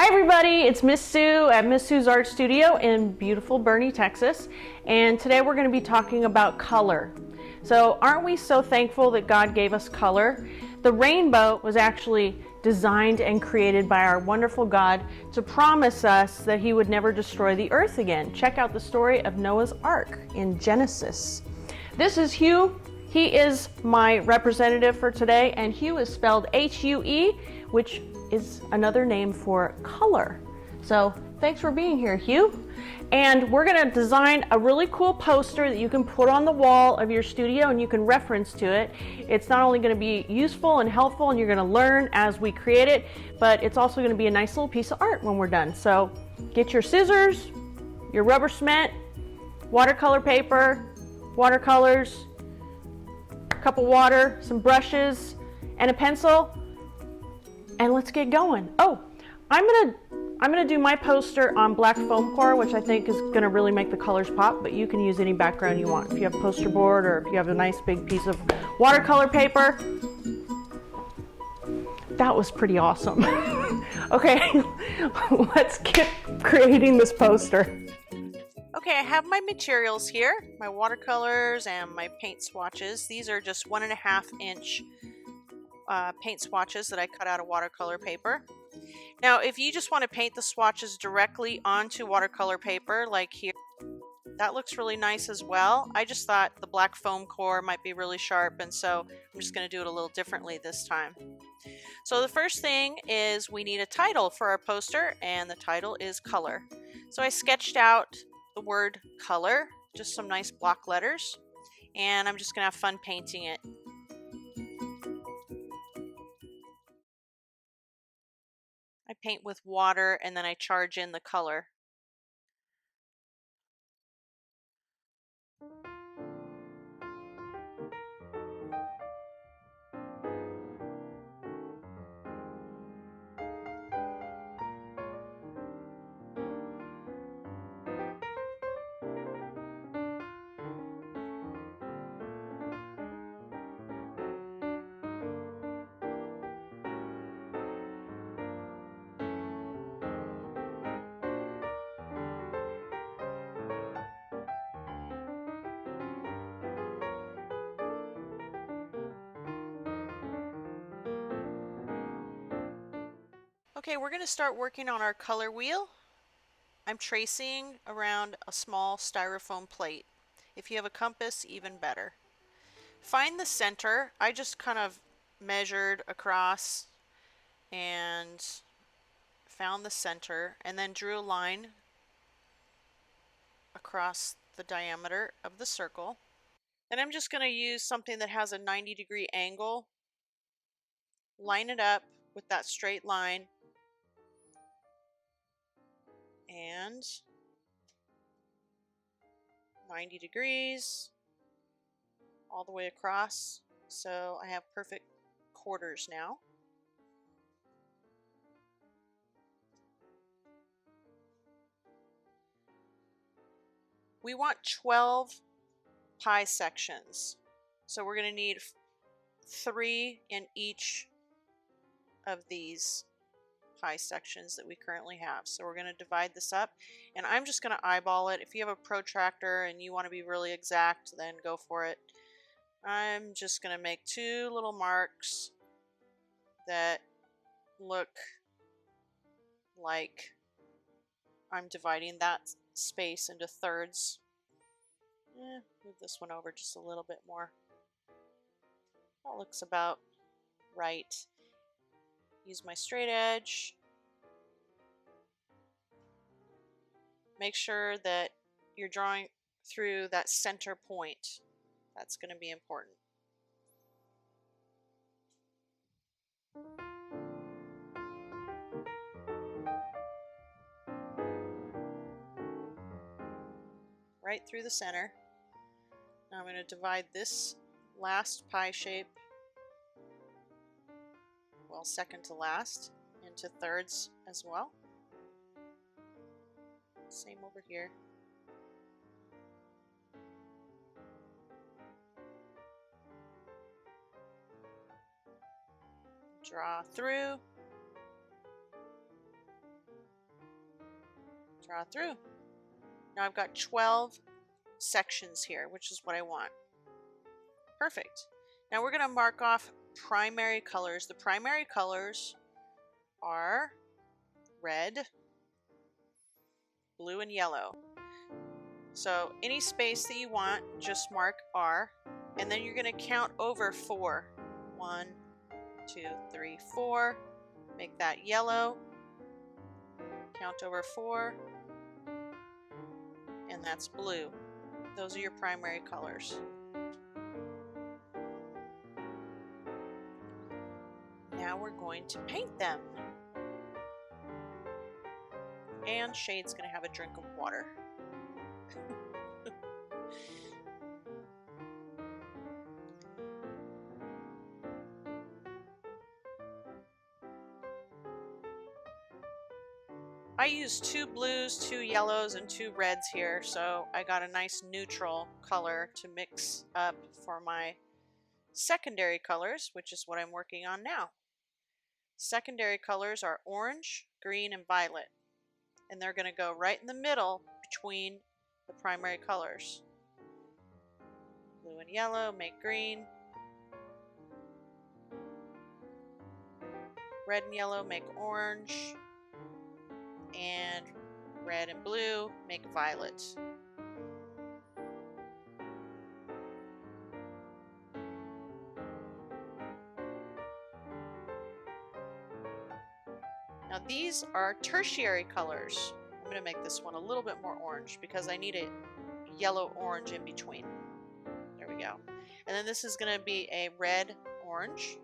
Hi everybody, it's Miss Sue at Miss Sue's Art Studio in beautiful Boerne, Texas. And today we're going to be talking about color. So aren't we so thankful that God gave us color? The rainbow was actually designed and created by our wonderful God to promise us that He would never destroy the earth again. Check out the story of Noah's Ark in Genesis. This is Hugh. He is my representative for today, and Hue is spelled H-U-E, which is another name for color. So thanks for being here, Hugh. And we're going to design a really cool poster that you can put on the wall of your studio and you can reference to it. It's not only going to be useful and helpful and you're going to learn as we create it, but it's also going to be a nice little piece of art when we're done. So get your scissors, your rubber cement, watercolor paper, watercolors, a cup of water, some brushes, and a pencil. And let's get going. Oh, I'm gonna do my poster on black foam core, which I think is gonna really make the colors pop, but you can use any background you want. If you have a poster board or if you have a nice big piece of watercolor paper. That was pretty awesome. Okay, let's get creating this poster. Okay, I have my materials here, my watercolors and my paint swatches. These are just 1.5 inch paint swatches that I cut out of watercolor paper. Now, if you just want to paint the swatches directly onto watercolor paper, like here, that looks really nice as well. I just thought the black foam core might be really sharp, and so I'm just going to do it a little differently this time. So the first thing is we need a title for our poster, and the title is color. So I sketched out the word color, just some nice block letters, and I'm just going to have fun painting it. I paint with water and then I charge in the color. Okay, we're going to start working on our color wheel. I'm tracing around a small styrofoam plate. If you have a compass, even better. Find the center. I just kind of measured across and found the center and then drew a line across the diameter of the circle. And I'm just going to use something that has a 90-degree angle. Line it up with that straight line. And 90 degrees all the way across. So I have perfect quarters now. We want 12 pie sections. So we're going to need 3 in each of these pie sections that we currently have. So we're going to divide this up, and I'm just going to eyeball it. If you have a protractor and you want to be really exact, then go for it. I'm just going to make 2 little marks that look like I'm dividing that space into thirds. Move this one over just a little bit more. That looks about right. Use my straight edge. Make sure that you're drawing through that center point. That's going to be important. Right through the center. Now I'm going to divide this last pie shape, well, second to last, into thirds as well. Same over here. Draw through. Draw through. Now I've got 12 sections here, which is what I want. Perfect. Now we're going to mark off primary colors. The primary colors are red, blue, and yellow. So any space that you want, just mark R, and then you're going to count over 4. 1, 2, 3, 4. Make that yellow. Count over 4, and that's blue. Those are your primary colors. Now we're going to paint them. And Shade's going to have a drink of water. I used 2 blues, 2 yellows, and 2 reds here, so I got a nice neutral color to mix up for my secondary colors, which is what I'm working on now. Secondary colors are orange, green, and violet, and they're going to go right in the middle between the primary colors. Blue and yellow make green. Red and yellow make orange. And red and blue make violet. Now these are tertiary colors. I'm going to make this one a little bit more orange because I need a yellow-orange in between. There we go. And then this is going to be a red-orange.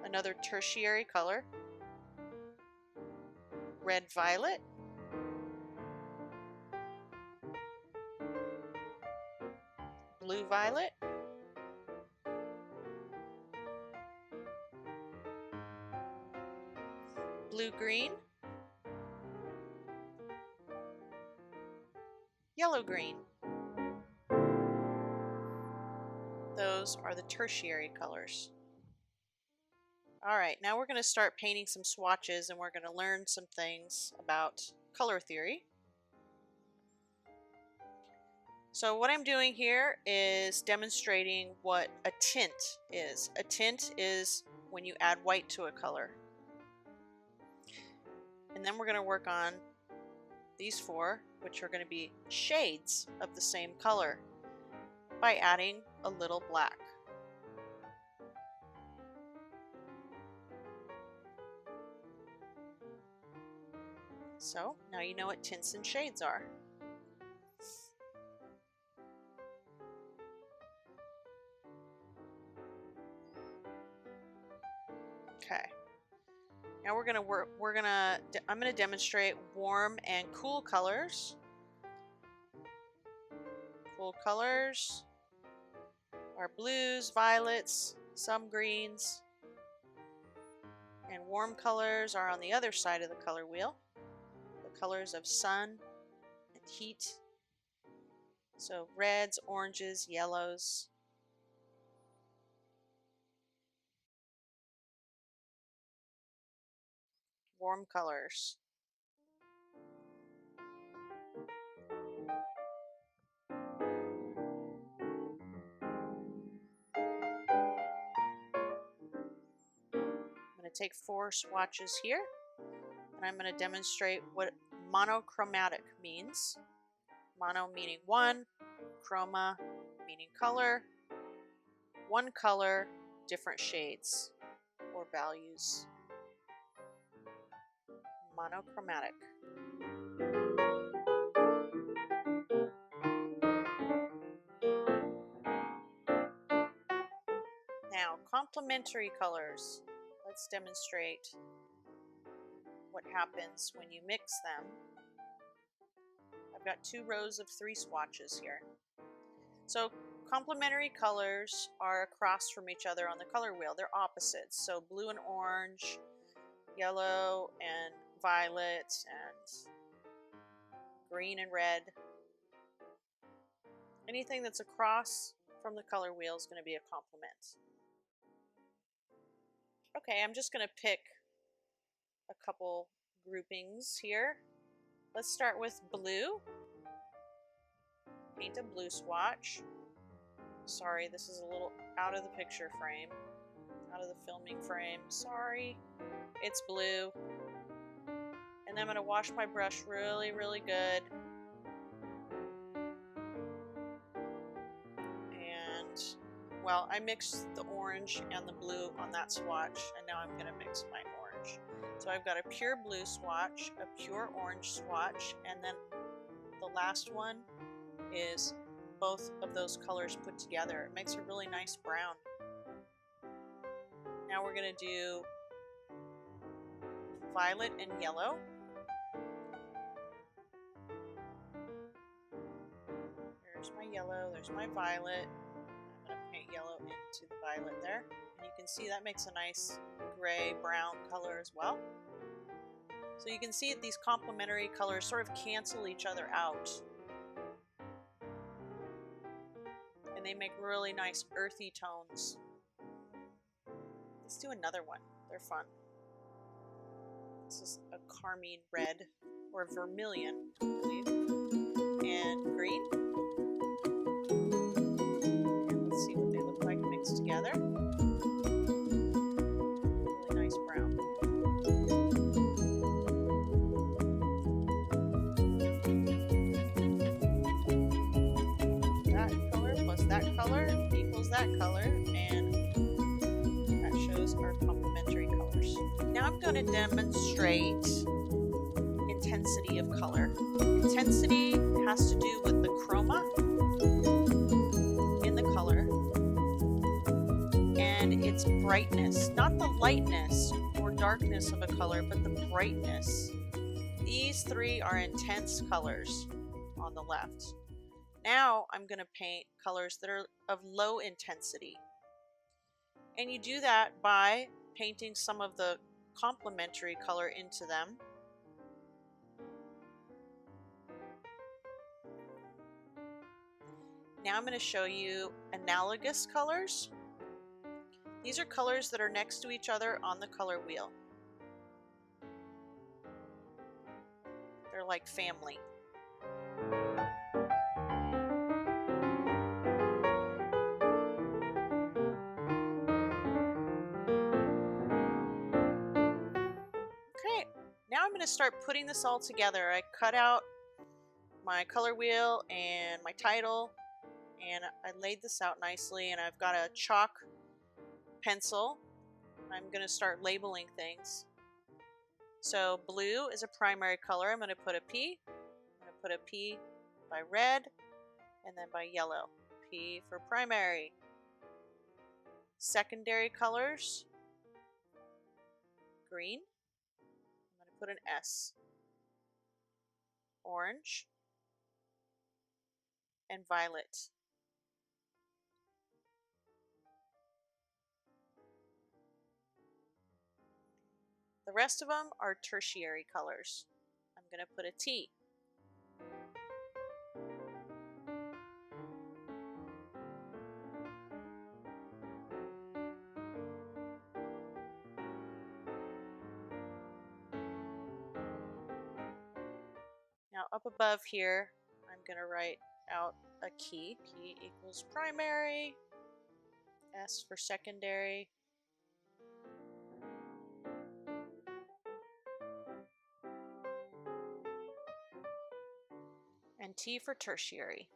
Another tertiary color. Red-violet. Blue-violet. Blue-green. Yellow-green. Those are the tertiary colors. Alright, now we're going to start painting some swatches and we're going to learn some things about color theory. So what I'm doing here is demonstrating what a tint is. A tint is when you add white to a color. And then we're going to work on these 4, which are going to be shades of the same color by adding a little black. So now you know what tints and shades are. Okay. Now I'm gonna demonstrate warm and cool colors. Cool colors are blues, violets, some greens, and warm colors are on the other side of the color wheel. The colors of sun and heat. So reds, oranges, yellows. Warm colors. I'm going to take 4 swatches here, and I'm going to demonstrate what monochromatic means. Mono meaning one, chroma meaning color. One color, different shades or values. Monochromatic. Now, complementary colors. Let's demonstrate what happens when you mix them. I've got 2 rows of 3 swatches here. So complementary colors are across from each other on the color wheel. They're opposites. So blue and orange, yellow and violet, and green and red. Anything that's across from the color wheel is going to be a complement. Okay, I'm just going to pick a couple groupings here. Let's start with blue. Paint a blue swatch. Sorry, this is a little out of the picture frame, out of the filming frame. Sorry. It's blue. And then I'm going to wash my brush really, really good. And, well, I mixed the orange and the blue on that swatch, and now I'm going to mix my orange. So I've got a pure blue swatch, a pure orange swatch, and then the last one is both of those colors put together. It makes a really nice brown. Now we're going to do violet and yellow. There's my yellow, there's my violet. I'm going to paint yellow into the violet there. And you can see that makes a nice gray brown color as well. So you can see that these complementary colors sort of cancel each other out. And they make really nice earthy tones. Let's do another one. They're fun. This is a carmine red, or vermilion, I believe, and green. And let's see what they look like mixed together. Really nice brown. That color plus that color equals that color, and that shows our complementary colors. Now I'm going to demonstrate intensity of color. Intensity has to do with the chroma in the color and its brightness, not the lightness or darkness of a color, but the brightness. These three are intense colors on the left. Now I'm going to paint colors that are of low intensity. And you do that by painting some of the complementary color into them. Now I'm going to show you analogous colors. These are colors that are next to each other on the color wheel. They're like family. Okay, now I'm going to start putting this all together. I cut out my color wheel and my title, and I laid this out nicely, and I've got a chalk pencil. I'm going to start labeling things. So blue is a primary color. I'm going to put a P. I'm going to put a P by red and then by yellow. P for primary. Secondary colors. Green. I'm going to put an S. Orange and violet. The rest of them are tertiary colors. I'm going to put a T. Now up above here, I'm going to write out a key. P equals primary, S for secondary, and T for tertiary.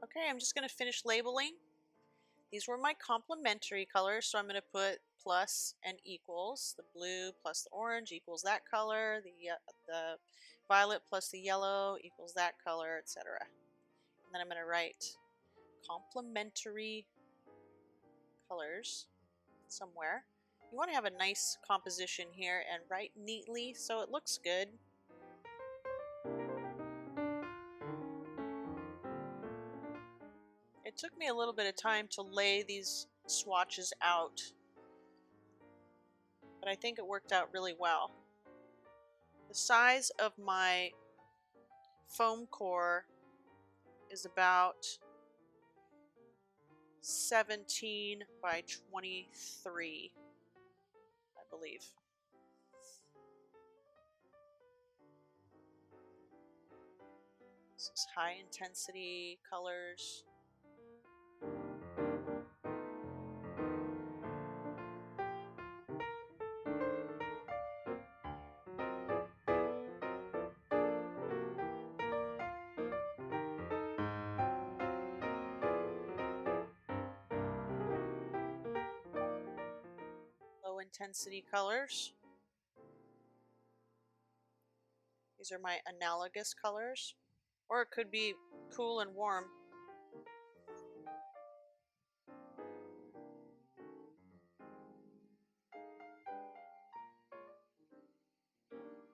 Okay, I'm just going to finish labeling. These were my complementary colors, so I'm going to put plus and equals. The blue plus the orange equals that color. The violet plus the yellow equals that color, etc. And then I'm going to write complementary colors somewhere. You want to have a nice composition here and write neatly so it looks good. It took me a little bit of time to lay these swatches out, but I think it worked out really well. The size of my foam core is about 17 by 23, I believe. This is high intensity colors. Low intensity colors. These are my analogous colors, or it could be cool and warm.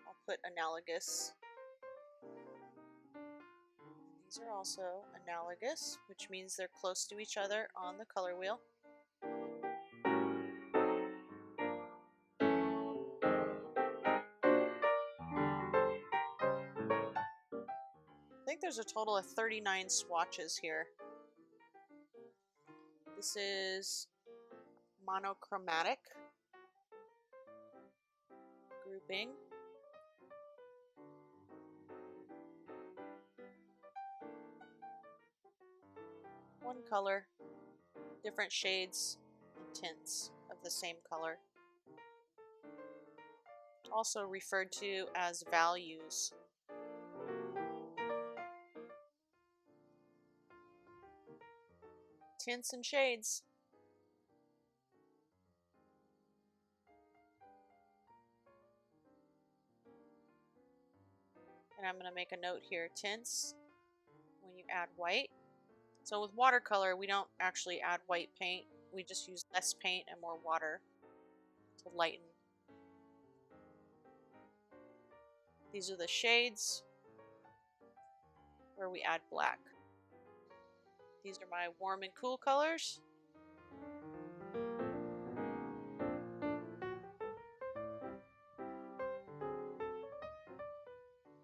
I'll put analogous. These are also analogous, which means they're close to each other on the color wheel. I think there's a total of 39 swatches here. This is monochromatic grouping. One color, different shades and tints of the same color. Also referred to as values. Tints and shades. And I'm going to make a note here, tints, when you add white. So with watercolor, we don't actually add white paint. We just use less paint and more water to lighten. These are the shades where we add black. These are my warm and cool colors.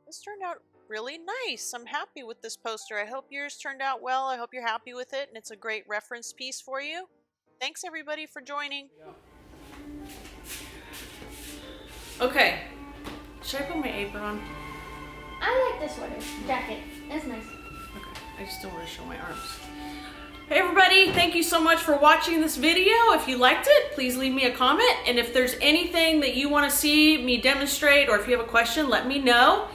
This turned out really nice. I'm happy with this poster. I hope yours turned out well. I hope you're happy with it, and it's a great reference piece for you. Thanks everybody for joining. Okay, should I put my apron on? I like this sweater jacket. It's nice. Okay, I just don't want to show my arms. Hey everybody, thank you so much for watching this video. If you liked it, please leave me a comment. And if there's anything that you want to see me demonstrate, or if you have a question, let me know.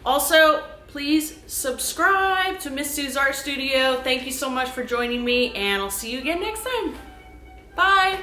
Also, please subscribe to Miss Sue's Art Studio. Thank you so much for joining me, and I'll see you again next time. Bye.